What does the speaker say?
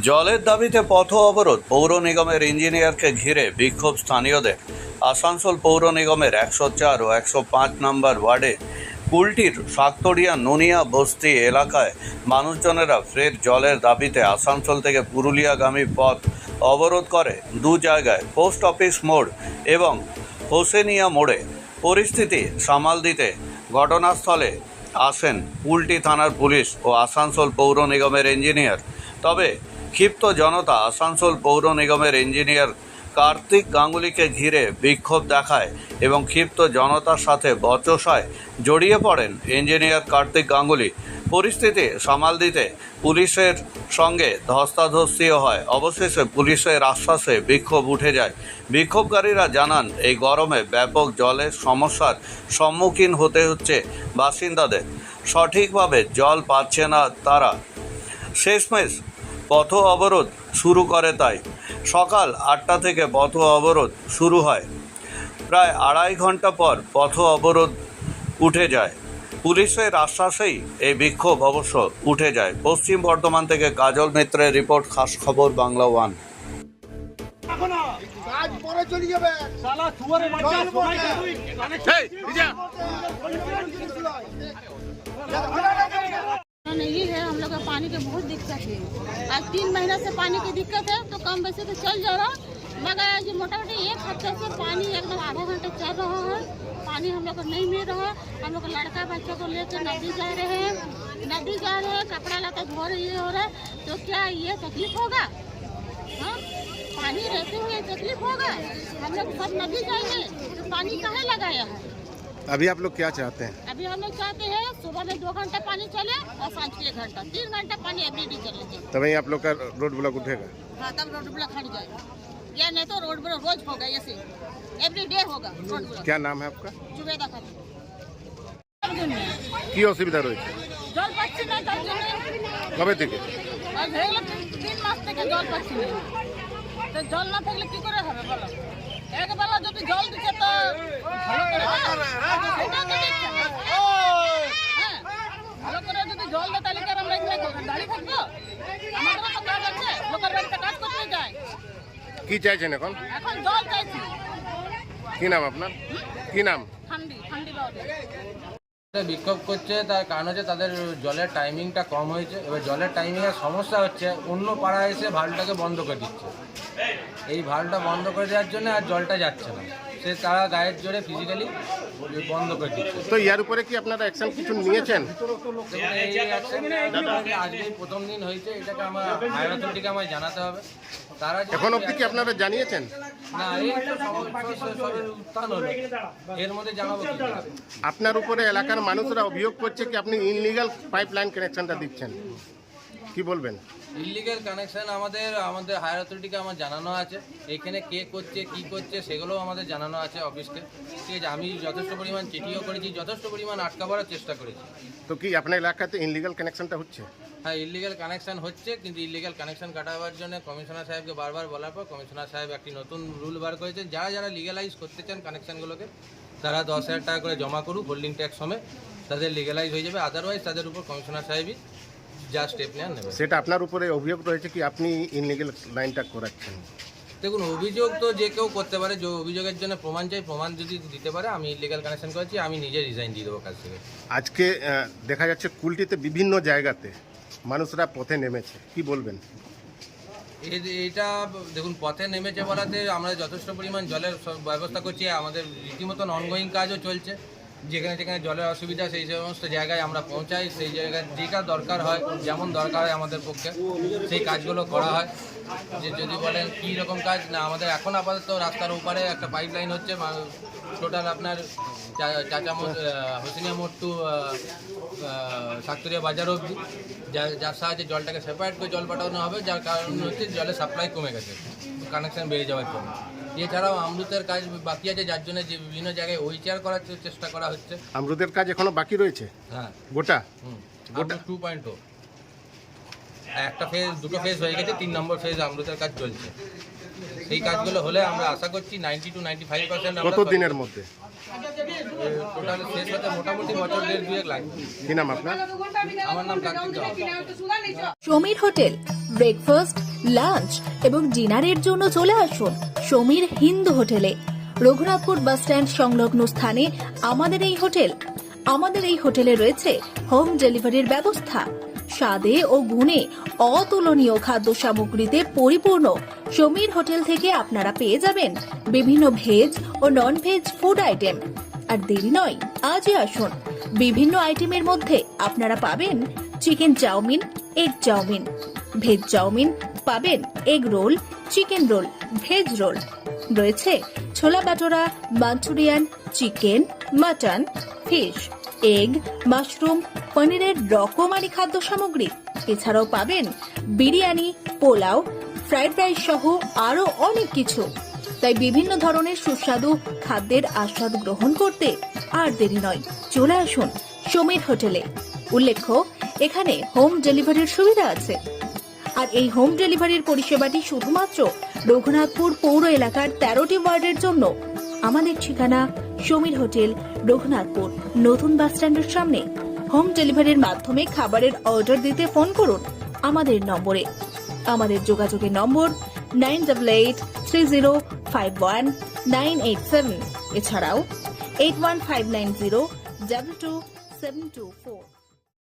জলের দাবিতে পথ অবরোধ, পৌর নিগমের ইঞ্জিনিয়ারকে ঘিরে বিক্ষোভ স্থানীয়দের। আসানসোল পৌর নিগমের 104 ও 105 নম্বর ওয়ার্ডে কুলটির শাকতড়িয়া নুনিয়া বস্তি এলাকায় মানুষজনেরা ফের জলের দাবিতে আসানসোল থেকে পুরুলিয়াগামী পথ অবরোধ করে দু জায়গায়, পোস্ট অফিস মোড় এবং হোসেনিয়া মোড়ে। পরিস্থিতি সামাল দিতে ঘটনাস্থলে আসেন কুলটি থানার পুলিশ ও আসানসোল পৌর নিগমের ইঞ্জিনিয়ার। তবে ক্ষিপ্ত জনতা আসানসোল পৌর নিগমের ইঞ্জিনিয়ার কার্তিক গাঙ্গুলিকে ঘিরে বিক্ষোভ দেখায় এবং ক্ষিপ্ত জনতার সাথে বচসায় জড়িয়ে পড়েন ইঞ্জিনিয়ার কার্তিক গাঙ্গুলি। পরিস্থিতি সামাল দিতে পুলিশের সঙ্গে ধস্তাধস্তিও হয়। অবশেষে পুলিশের আশ্বাসে বিক্ষোভ উঠে যায়। বিক্ষোভকারীরা জানান, এই গরমে ব্যাপক জলের সমস্যার সম্মুখীন হতে হচ্ছে বাসিন্দাদের। সঠিকভাবে জল পাচ্ছে না তারা। শেষমেশ পথ অবরোধ শুরু করে। তাই সকাল 8টা থেকে পথ অবরোধ শুরু হয়। প্রায় 2.5 ঘন্টা পর পথ অবরোধ উঠে যায়। পুলিশের আশ্বাসেই এই বিক্ষোভ অবশ্য উঠে যায়। পশ্চিম বর্ধমান থেকে কাজল মিত্রের রিপোর্ট, খাস খবর বাংলা 1। नहीं है, हम लोग का पानी की बहुत दिक्कत है। आज 3 महीना से पानी की दिक्कत है, तो कम वैसे तो चल जा रहा, मगर आज मोटा मोटी 1 हफ्ते से पानी एकदम आधा घंटा चल रहा है। पानी हम लोग को नहीं मिल रहा है। हम लोग लड़का बच्चों को लेकर नदी जा रहे हैं, कपड़ा लता धो रहे हो रहा है, तो क्या ये तकलीफ होगा? हाँ, पानी रहते हुए तकलीफ होगा? हम लोग सब नदी जाएंगे तो पानी कहाँ लगाया है? अभी आप लोग क्या चाहते हैं? अभी हम लोग चाहते हैं सुबह में 2 घंटा पानी चले और सांझ के 1 घंटा, 3 घंटा पानी एवरीडे चले। तभी आप लोग का रोड ब्लॉक उठेगा? हाँ, तब रोड ब्लॉक हट जाएगा। या नहीं तो रोड ब्लॉक रोज होगा, ऐसे एवरीडे होगा रोड ब्लॉक। क्या नाम है आपका? जुबेदा खातून। কি অসুবিধা রয়েছে? জল পাচ্ছি না, তার জন্য। কবে থেকে? আর হয়ে গেল 3 মাস থেকে জল পাচ্ছি না। তো জল না থাকলে কি করে হবে বলো? একবেলা যদি জল দিচ্ছে তো ভালো করে সেটা তো দিচ্ছে না। হ্যাঁ, ভালো করে যদি জল দেয় তাহলে কি আর আমরা এখানে দাঁড়িয়ে থাকবো? আমাদেরও তো কাজ আছে, লোকের বাড়িতে কাজ করতে যায়। কি চাইছেন এখন? এখন জল চাইছি। কি নাম আপনার? কি নাম? ঠান্ডি বাউরি। বিক্ষোভ করছে, তার কারণ হচ্ছে তাদের জলের টাইমিংটা কম হয়েছে। এবার জলের টাইমিংয়ের সমস্যা হচ্ছে, অন্য পাড়ায় এসে ভালটাকে বন্ধ করে দিচ্ছে। এই ভালটা বন্ধ করে দেওয়ার জন্য আর জলটা যাচ্ছে না, সে তারা গায়ের জোরে ফিজিক্যালি বন্ধ করে দিচ্ছে। তো ইয়ার উপরে কি আপনারা অ্যাকশন কিছু নিয়েছেন? এই অ্যাকশন আজকেই প্রথম দিন হয়েছে, এটাকে আমার হায়ার অথরিটিকে আমায় জানাতে হবে। তারা এখন অবধি কি আপনারা জানিয়েছেন? না, এই তো সবের উত্থান হলো, এর মধ্যে জানাবো কি? আপনার উপরে এলাকার মানুষরা অভিযোগ করছে কি আপনি ইনলিগাল পাইপলাইন কানেকশনটা দিচ্ছেন, কি বলবেন? ইলিগাল কানেকশন আমাদের হায়ার অথরিটিকে আমার জানানো আছে। এখানে কে করছে কি করছে সেগুলোও আমাদের জানানো আছে অফিসকে। ঠিক আছে, আমি যথেষ্ট পরিমাণ চিঠিও করেছি, যথেষ্ট পরিমাণ আটকাবার চেষ্টা করেছি। তো কি আপনার এলাকাতে ইনলিগাল কানেকশনটা হচ্ছে? হ্যাঁ, ইলিগাল কানেকশন হচ্ছে, কিন্তু ইলিগাল কানেকশন কাটাবার জন্য কমিশনার সাহেবকে বারবার বলার পর কমিশনার সাহেব একটি নতুন রুল বার করেছেন। যারা লিগালাইজ করতে চান কানেকশনগুলোকে, তারা 10,000 টাকা করে জমা করুক হোল্ডিং ট্যাক্স সমেত, তাদের লিগালাইজ হয়ে যাবে। আদারওয়াইজ তাদের উপর কমিশনার সাহেবই যা স্টেপ নেওয়ার নেবে। সেটা আপনার উপরে অভিযোগ রয়েছে কি আপনি ইনলিগাল লাইনটা করাচ্ছেন? দেখুন, অভিযোগ তো যে কেউ করতে পারে, যে অভিযোগের জন্য প্রমাণ চাই, প্রমাণ যদি দিতে পারে আমি ইলিগাল কানেকশন করেছি, আমি নিজে রিজাইন দিয়ে দেবো কাজ থেকে। আজকে দেখা যাচ্ছে কুলটিতে বিভিন্ন জায়গাতে মানুষরা পথে নেমেছে, কি বলবেন? এটা দেখুন, পথে নেমেছে বলাতে আমরা যথেষ্ট পরিমাণ জলের ব্যবস্থা করছি। আমাদের রীতিমতন অনগোয়িং কাজও চলছে। যেখানে যেখানে জলের অসুবিধা সেই সমস্ত জায়গায় আমরা পৌঁছাই, সেই জায়গায় যেটা দরকার হয়, যেমন দরকার হয় আমাদের পক্ষে সেই কাজগুলো করা হয়। যে যদি বলেন কী রকম কাজ, না আমাদের এখন আপাতত রাস্তার উপরে একটা পাইপ লাইন হচ্ছে, টোটাল আপনার হোসেনিয়া মোড় টু শাকতড়িয়া বাজার অবধি, যার সাহায্যে জলটাকে সেপারেট করে জল পাঠানো হবে, যার কারণ হচ্ছে জলের সাপ্লাই কমে গেছে, কানেকশন বেড়ে যাওয়ার জন্য। এছাড়াও আমরুতের কাজ বাকি আছে, যার জন্য যে বিভিন্ন জায়গায় ওইচার করার চেষ্টা করা হচ্ছে। আমরুতের কাজ এখনো বাকি রয়েছে? হ্যাঁ, গোটা গোটা 2.0 একটা ফেজ, 2টো ফেজ হয়ে গেছে, 3 নম্বর ফেজ আমরুতের কাজ চলছে। সেই কাজগুলো হলে আমরা আশা করছি 90 to 95%। কত দিনের মধ্যে? টোটাল শেষ হতে মোটামুটি বছর দেড় দুয়েক লাগবে। কি নাম আপনার? আমার নাম Kartik Das. Samir hotel breakfast, lunch এবং ডিনারের জন্য চলে আসুন সমীর হিন্দু হোটেলে। রঘুনাথপুর বাস স্ট্যান্ড সংলগ্ন স্থানে আমাদের এই হোটেল। আমাদের এই হোটেলে রয়েছে হোম ডেলিভারির ব্যবস্থা। স্বাদে ও গুণে অতুলনীয় খাদ্য সামগ্রীতে পরিপূর্ণ সমীর হোটেল থেকে আপনারা পেয়ে যাবেন বিভিন্ন ভেজ ও নন ভেজ ফুড আইটেম। আর দেরি নয়, আজই আসুন। বিভিন্ন আইটেমের মধ্যে আপনারা পাবেন chicken chowmein, egg chowmein, veg chowmein, পাবেন egg roll, chicken roll, veg roll, রয়েছে ছোলা বাটোরা, Manchurian, chicken, mutton, fish, egg, mushroom, পনিরের রকমারি খাদ্য সামগ্রী। এছাড়াও পাবেন বিরিয়ানি, পোলাও, ফ্রাইড রাইস সহ আরো অনেক কিছু। তাই বিভিন্ন ধরনের সুস্বাদু খাদ্যের আস্বাদ গ্রহণ করতে আর দেরি নয়, চলে আসুন সমীর হোটেলে। উল্লেখ্য, এখানে হোম ডেলিভারির সুবিধা আছে। আর এই হোম ডেলিভারির পরিষেবাটি শুধুমাত্র রঘুনাথপুর পৌর এলাকার 13টি ওয়ার্ডের জন্য। আমাদের ঠিকানা সমীর হোটেল, রঘুনাথপুর নতুন বাস স্ট্যান্ডের সামনে। হোম ডেলিভারির মাধ্যমে খাবারের অর্ডার দিতে ফোন করুন আমাদের নম্বরে। আমাদের যোগাযোগের নম্বর 9883051987, এছাড়াও 81590222724।